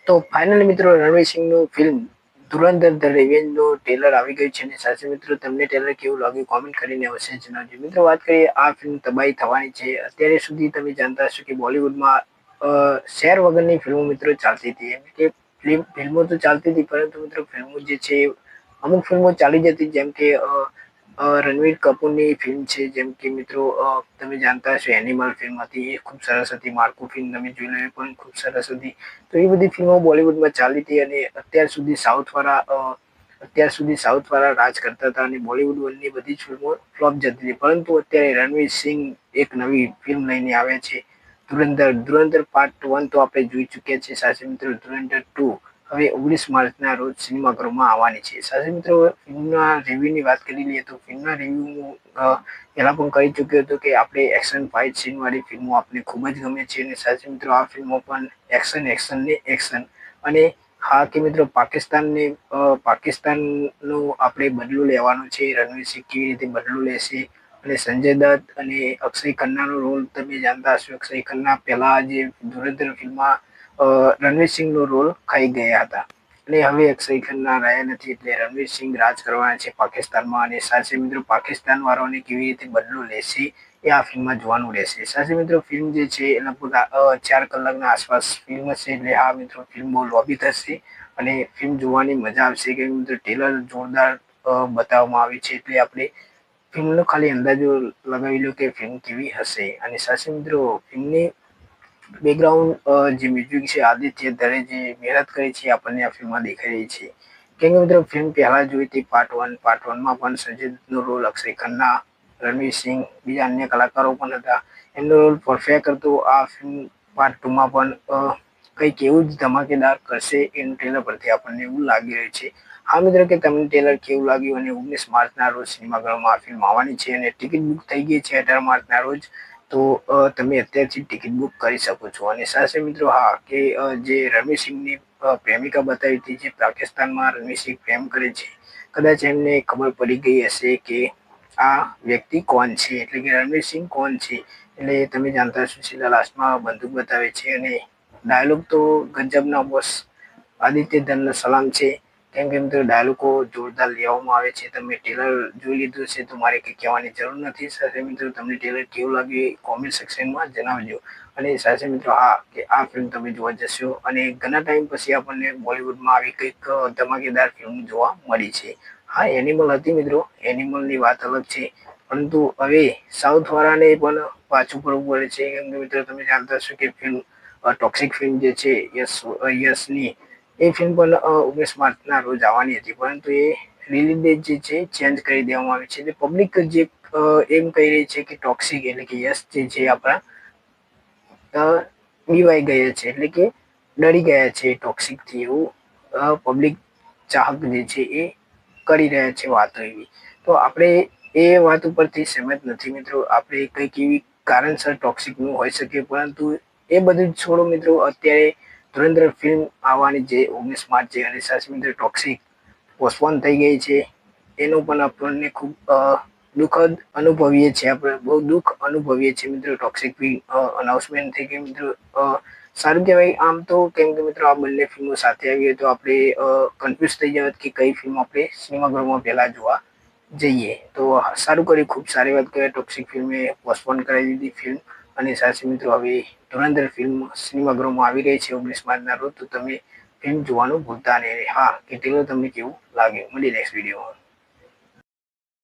તો ફાઇનલી મિત્રો Ranveer સિંહનું film Dhurandhar the રિવેન્જનું trailer આવી ગયું છે અને સાથે મિત્રો તમને ટ્રેલર કેવું લાગ્યું કોમેન્ટ કરીને અવશ્ય જણાવજો. મિત્રો વાત કરીએ આ ફિલ્મ તબાહી થવાની છે. અત્યારે સુધી તમે જાણતા હશો કે બોલિવૂડમાં શેર વગરની ફિલ્મો મિત્રો ચાલતી હતી. એમ કે ફિલ્મો તો ચાલતી હતી પરંતુ મિત્રો ફિલ્મો જે છે અમુક ફિલ્મો ચાલી જતી જેમ કે રણવીર કપૂરની ફિલ્મ છે જેમ કે મિત્રો તમે જાણતા હશો એનિમલ ફિલ્મ હતી એ ખૂબ સરસ હતી. માર્કો ફિલ્મ તમે જોઈ લો એ પણ ખૂબ સરસ હતી. તો એ બધી ફિલ્મો બોલિવૂડમાં ચાલી હતી અને અત્યાર સુધી સાઉથ વાળા રાજ કરતા હતા અને બોલિવૂડ ની બધી જ ફિલ્મો ફ્લોપ જતી હતી. પરંતુ અત્યારે રણવીર સિંહ એક નવી ફિલ્મ લઈને આવ્યા છે ધુરંધર પાર્ટ 1 તો આપણે જોઈ ચૂક્યા છીએ. સાથે મિત્રો ધુરંધર 2 હવે 19 માર્ચના રોજ સિનેમાઘરોમાં આવવાની છે. સાથે મિત્રો ફિલ્મના રિવ્યુની વાત કરી લઈએ તો ફિલ્મના રિવ્યુ પહેલા પણ કહી ચૂક્યો હતો કે આપણે એક્શન ફાઇટ સીન વાળી ફિલ્મો આપણને ખૂબ જ ગમે છે અને સાથે મિત્રો આ ફિલ્મો પણ એક્શન અને હા કે મિત્રો પાકિસ્તાનનો આપણે બદલો લેવાનો છે. રણવીર સિંહ કેવી રીતે બદલો લેશે અને સંજય દત્ત અને અક્ષય ખન્નાનો રોલ તમે જાણતા હશો. અક્ષય ખન્ના પહેલા જે ધુરંધર ફિલ્મમાં રણવીર સિંહનો રોલ ખાઈ ગયા હતા અને હવે અક્ષય ખન્ના રહ્યા નથી એટલે રણવીર સિંહ રાજ કરવાના છે પાકિસ્તાનમાં અને સાથે મિત્રો પાકિસ્તાન વાળાને કેવી રીતે બદલો લેશે એ આ ફિલ્મમાં જોવાનું રહેશે. સાથે મિત્રો ફિલ્મ જે છે એ લગભગ 4 કલાકના આસપાસ ફિલ્મ હશે એટલે આ મિત્રો ફિલ્મ બહુ લોબી થશે અને ફિલ્મ જોવાની મજા આવશે કે મિત્રો ટ્રેલર જોરદાર બતાવવામાં આવી છે એટલે આપણે ફિલ્મનો ખાલી અંદાજો લગાવી લો કે ફિલ્મ કેવી હશે. અને સાથે મિત્રો ફિલ્મની બેકગ્રાઉન્ડ જે મ્યુઝિક છે આદિત્ય દરે જે મહેનત કરી છે આપણને આ ફિલ્મમાં દેખાઈ રહી છે. કેમ કે મિત્રો ફિલ્મ પહેલા જોઈ હતી પાર્ટ 1 પણ સંજય દત્તનો રોલ અક્ષય ખન્ના રણવીર સિંહ બીજા અન્ય કલાકારો પણ હતા એમનો રોલ પરફેક્ટ હતો. આ ફિલ્મ પાર્ટ 2 પણ કંઈક એવું જ ધમાકેદાર કરશે એનું ટ્રેલર પરથી આપણને એવું લાગી રહ્યું છે. હા મિત્રો કે તમને ટ્રેલર કેવું લાગ્યું અને 19 માર્ચના રોજ સિનેમાઘરોમાં આ ફિલ્મ આવવાની છે અને ટિકિટ બુક થઈ ગઈ છે 18 માર્ચના રોજ તો તમે અત્યારથી ટિકિટ બુક કરી શકો છો. અને સાથે મિત્રો હા કે જે રણવીર સિંહની પ્રેમિકા બતાવી હતી જે પાકિસ્તાનમાં રણવીર સિંહ પ્રેમ કરે છે કદાચ એમને ખબર પડી ગઈ હશે કે આ વ્યક્તિ કોણ છે એટલે કે રણવીર સિંહ કોણ છે. એટલે તમે જાણતા હશો સીધા લાસ્ટમાં બંદૂક બતાવે છે અને ડાયલોગ તો ગજબના બોસ આદિત્ય ધનનો સલામ છે. કેમ કે મિત્રો ડાયલોગો જોરદાર લેવામાં આવે છે. તમે ટ્રેલર જોઈ લીધું છે તો મારે કંઈ કહેવાની જરૂર નથી. સાથે મિત્રો તમને ટ્રેલર કેવું લાગ્યું એ કોમેન્ટ સેક્શનમાં જણાવજો. અને સાથે મિત્રો હા કે આ ફિલ્મ તમે જોવા જશો અને ઘણા ટાઈમ પછી આપણને બોલિવૂડમાં આવી કંઈક ધમાકેદાર ફિલ્મ જોવા મળી છે. હા એનિમલ હતી મિત્રો એનિમલની વાત અલગ છે પરંતુ હવે સાઉથ વાળાને પણ પાછું પડવું પડે છે. કેમ કે મિત્રો તમે જાણતા હશો કે ફિલ્મ ટોક્સિક ફિલ્મ જે છે યશની એ ફિલ્મ પણ 19 માર્ચના રોજ આવવાની હતી પરંતુ એ રિલીઝ ડેટ જે છે ચેન્જ કરી દેવામાં આવી છે. એટલે પબ્લિક જે એમ કહી રહી છે કે ટોક્સિક એટલે કે યશ જે છે આપણા બીવાઈ ગયા છે એટલે કે ડરી ગયા છે ટોક્સિકથી એવું પબ્લિક ચાહક જે છે એ કરી રહ્યા છે વાતો એવી. તો આપણે એ વાત ઉપરથી સહેમત નથી મિત્રો. આપણે કંઈક એવી કારણસર ટોક્સિક નું હોઈ શકે પરંતુ એ બધું જ છોડો મિત્રો. અત્યારે ધુરંધર ફિલ્મ આવવાની જે 19 માર્ચ છે અને સાથે મિત્રો ટોક્સિક પોસ્ટપોન થઈ ગઈ છે એનું પણ આપણને ખૂબ દુઃખદ અનુભવીએ છીએ. આપણે બહુ દુઃખ અનુભવીએ છીએ મિત્રો ટોક્સિક અનાઉન્સમેન્ટ થઈ ગઈ મિત્રો. સારું કહેવાય આમ તો કેમ કે મિત્રો આ બંને ફિલ્મો સાથે આવી હોય તો આપણે કન્ફ્યુઝ થઈ જવાત કે કઈ ફિલ્મ આપણે સિનેમાઘરમાં પહેલા જોવા જઈએ. તો સારું કર્યું ખૂબ સારી વાત કહેવાય ટોક્સિક ફિલ્મે પોસ્ટપોન કરાવી દીધી ફિલ્મ અને સાથે મિત્રો હવે ધુરંધર ફિલ્મ સિનેમાઘરોમાં આવી રહી છે 19 માર્ચના રોજ તો તમે ફિલ્મ જોવાનું ભૂલતા નહીં. હા કે ટ્રેલર તમને કેવું લાગે મળીએ નેક્સ્ટ વિડીયોમાં.